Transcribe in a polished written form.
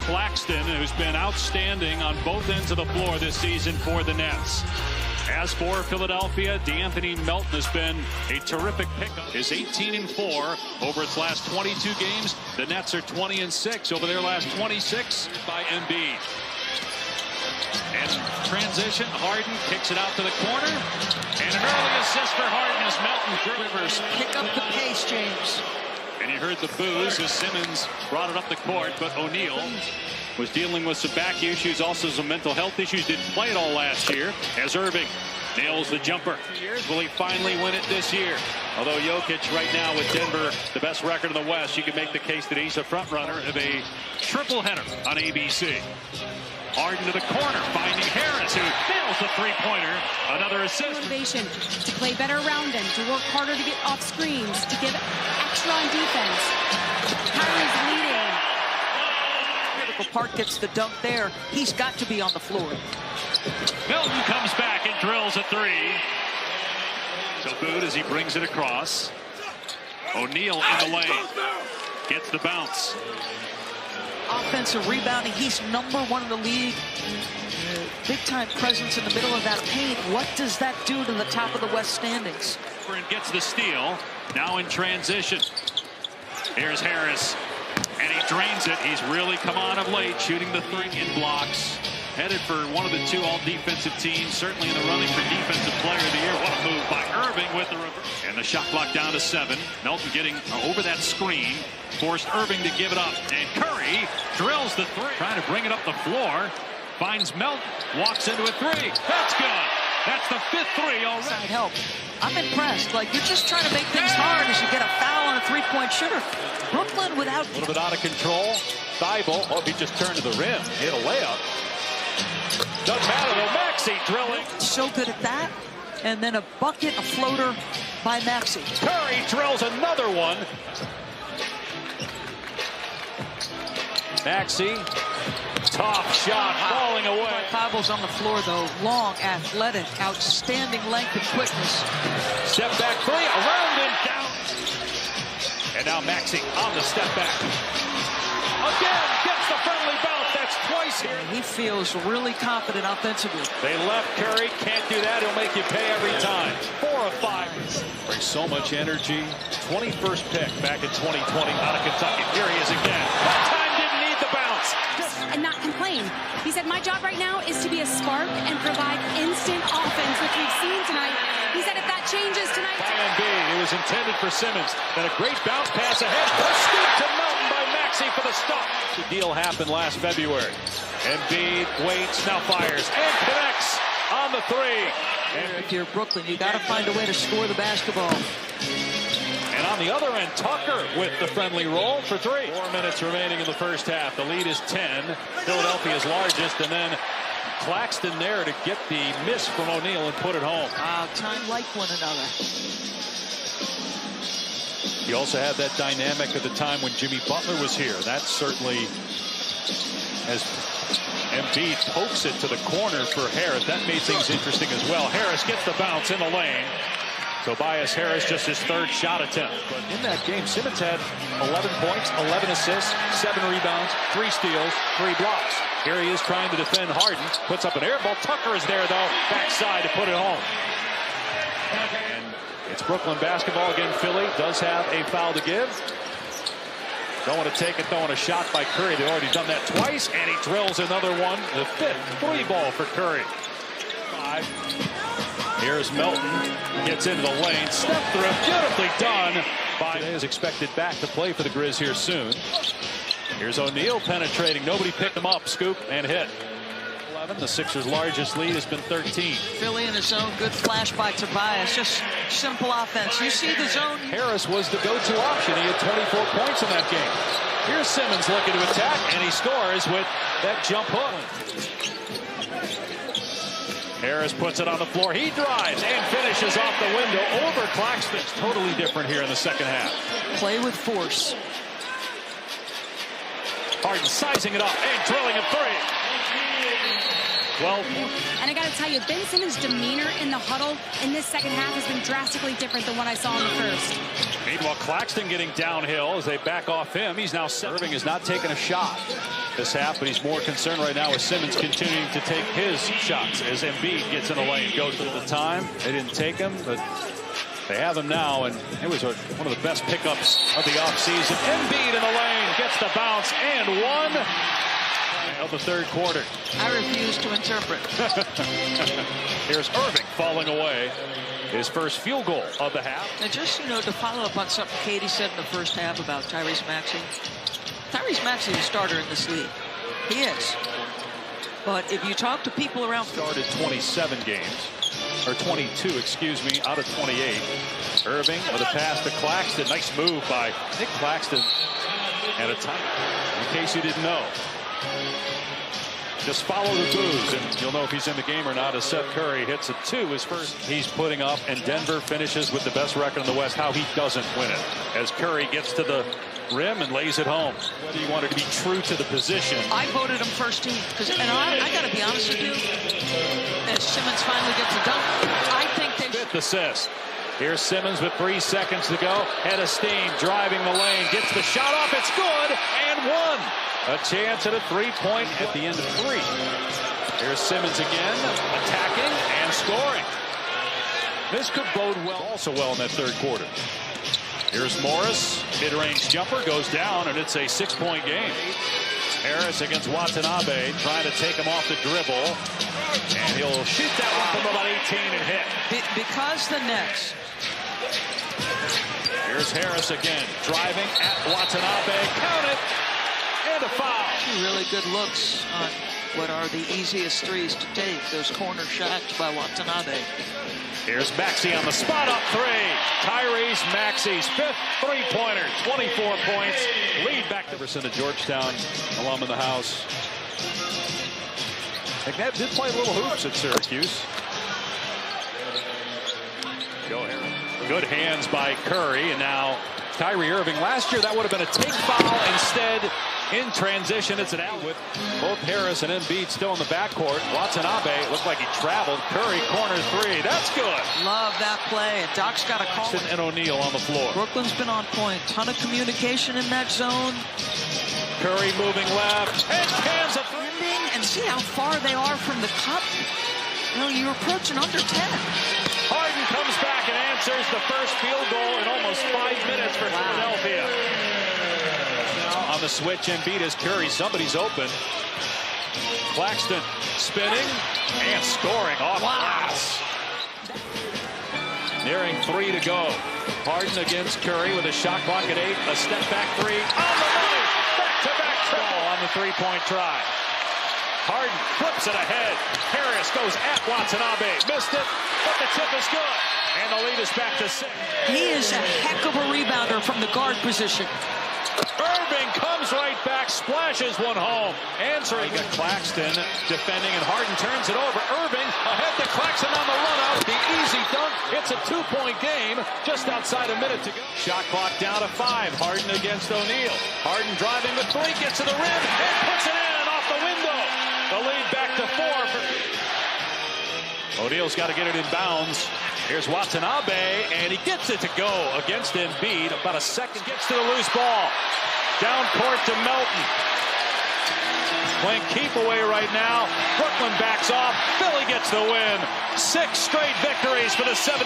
Claxton, who's been outstanding on both ends of the floor this season for the Nets. As for Philadelphia, De'Anthony Melton has been a terrific pickup. Is 18-4 over its last 22 games. The Nets are 20-6 over their last 26 by Embiid. And transition, Harden kicks it out to the corner. And an early assist for Harden as Melton Rivers. Pick up the pace, James. And you heard the boos as Simmons brought it up the court, but O'Neal was dealing with some back issues, also some mental health issues. Didn't play it all last year as Irving nails the jumper. Will he finally win it this year? Although Jokic right now with Denver, the best record in the West, you can make the case that he's a front runner of a triple header on ABC. Harden to the corner, finding Harris, who nails the three-pointer. Another assist. Motivation to play better around him, to work harder to get off screens, to give extra on defense. Kyrie's leading. Critical part gets the dunk there. He's got to be on the floor. Melton comes back and drills a three. So Boot as he brings it across. O'Neal in the lane. Gets the bounce. Offensive rebounding, he's #1 in the league. Big time presence in the middle of that paint. What does that do to the top of the West standings? And gets the steal. Now in transition. Here's Harris. And he drains it. He's really come on of late, shooting the three in blocks. Headed for one of the two all-defensive teams, certainly in the running for Defensive Player of the Year. What a move by Irving with the reverse. And the shot clock down to 7. Melton getting over that screen. Forced Irving to give it up. And Curry drills the three. Trying to bring it up the floor. Finds Melton. Walks into a three. That's good. That's the 5th three already. Side help. I'm impressed. Like, you're just trying to make things hard as you get a foul on a three-point shooter. Brooklyn without... A little bit out of control. Thibault. Oh, he just turned to the rim. Hit a layup. Doesn't matter though. Maxey drilling. So good at that. And then a bucket, a floater by Maxey. Curry drills another one. Maxey. Tough shot falling away. Thibault's on the floor though. Long, athletic, outstanding length and quickness. Step back three. Around him. Down. And now Maxey on the step back. Again. Gets the friendly bounce. That's twice here. He feels really confident offensively. They left Curry. Can't do that. He'll make you pay every time. 4 of 5. Brings so much energy. 21st pick back in 2020 out of Kentucky. Here he is again. That time didn't need the bounce. And not complain. He said, my job right now is to be a spark and provide instant offense, which we've seen tonight. He said if that changes tonight... By Embiid, it was intended for Simmons. Then a great bounce pass ahead. A scoop to Melton by Maxey for the stop. The deal happened last February. Embiid waits, now fires, and connects on the three. And if you're Brooklyn, you got to find a way to score the basketball. And on the other end, Tucker with the friendly roll for 3. 4 minutes remaining in the first half. The lead is 10. Philadelphia's largest, and then Claxton there to get the miss from O'Neal and put it home. Time like one another. He also had that dynamic at the time when Jimmy Butler was here. That certainly, as Embiid pokes it to the corner for Harris, that made things interesting as well. Harris gets the bounce in the lane. Tobias Harris, just his 3rd shot attempt. But in that game, Simmons had 11 points, 11 assists, 7 rebounds, 3 steals, 3 blocks. Here he is trying to defend Harden. Puts up an air ball. Tucker is there, though, backside to put it home. And it's Brooklyn basketball again. Philly does have a foul to give. Don't want to take it, throwing a shot by Curry. They've already done that twice, and he drills another one. The 5th 3-ball for Curry. 5. Here's Melton, gets into the lane, step through, beautifully done. Today is expected back to play for the Grizz here soon. Here's O'Neal penetrating, nobody picked him up, scoop and hit. 11, the Sixers' largest lead has been 13. Philly in the zone, good flash by Tobias, just simple offense. You see the zone. Harris was the go-to option, he had 24 points in that game. Here's Simmons looking to attack, and he scores with that jump hook. Harris puts it on the floor. He drives and finishes off the window over Claxton. It's totally different here in the second half. Play with force. Harden sizing it up and drilling a three. 12 points. And I got to tell you, Ben Simmons' demeanor in the huddle in this second half has been drastically different than what I saw in the first. Meanwhile, Claxton getting downhill as they back off him. He's now serving, is not taking a shot this half, but he's more concerned right now with Simmons continuing to take his shots as Embiid gets in the lane. Goes to the time. They didn't take him, but they have him now, and it was one of the best pickups of the offseason. Embiid in the lane, gets the bounce, and one of the third quarter. I refuse to interpret. Here's Irving falling away. His first field goal of the half. And just, to follow up on something Katie said in the first half about Tyrese Maxey. Tyrese Maxey is a starter in this league. He is. But if you talk to people around... Started 27 games. Or 22, excuse me, out of 28. Irving with a pass to Claxton. Nice move by Nick Claxton. And a time. In case you didn't know. Just follow the booze, and you'll know if he's in the game or not as Seth Curry hits a 2, his first he's putting up, and Denver finishes with the best record in the West. How he doesn't win it as Curry gets to the rim and lays it home. Whether you wanted to be true to the position. I voted him first team, and I got to be honest with you, as Simmons finally gets a dunk, I think they... Fifth assist. Here's Simmons with 3 seconds to go. Head of steam, driving the lane, gets the shot off, it's good, and one. A chance at a three-point at the end of 3. Here's Simmons again, attacking and scoring. This could bode well, also well in that third quarter. Here's Morris, mid-range jumper, goes down, and it's a 6-point game. Harris against Watanabe, trying to take him off the dribble. And he'll shoot that one from about 18 and hit. Because the Nets. Here's Harris again, driving at Watanabe. Count it. And a foul. Really good looks on what are the easiest threes to take. Those corner shots by Watanabe. Here's Maxey on the spot up 3. Tyrese Maxey's 5th three-pointer. 24 points. Lead back to Everson, a Georgetown alum in the house. McNabb did play a little hoops at Syracuse. Go Harris. Good hands by Curry, and now Kyrie Irving. Last year that would have been a take foul. Instead, in transition, it's an out with both Harris and Embiid still in the backcourt. Watanabe looked like he traveled. Curry corner 3. That's good. Love that play. And Doc's got a call. And O'Neal on the floor. Brooklyn's been on point. Ton of communication in that zone. Curry moving left. And cans a three. And see how far they are from the cup. You're approaching under 10. Harden comes back and answers the first field goal in almost 5 minutes for Philadelphia. Now on the switch, Embiid is Curry. Somebody's open. Claxton spinning and scoring off glass. Nearing 3 to go. Harden against Curry with a shot clock at 8. A step back 3. On the money. Back-to-back triple on the three-point try. Harden flips it ahead. Harris goes at Watanabe. Missed it, but the tip is good. And the lead is back to 6. He is a heck of a rebounder from the guard position. Irving comes right back, splashes one home. Answering at Claxton, defending, and Harden turns it over. Irving ahead to Claxton on the run out. The easy dunk. It's a 2-point game just outside a minute to go. Shot clock down to 5. Harden against O'Neal. Harden driving the 3, gets to the rim, and puts it in off the window. The lead back to 4. O'Neal's got to get it in bounds. Here's Watanabe, and he gets it to go against Embiid. About a second, gets to the loose ball. Down court to Melton. Playing keep away right now. Brooklyn backs off. Philly gets the win. 6 straight victories for the 7.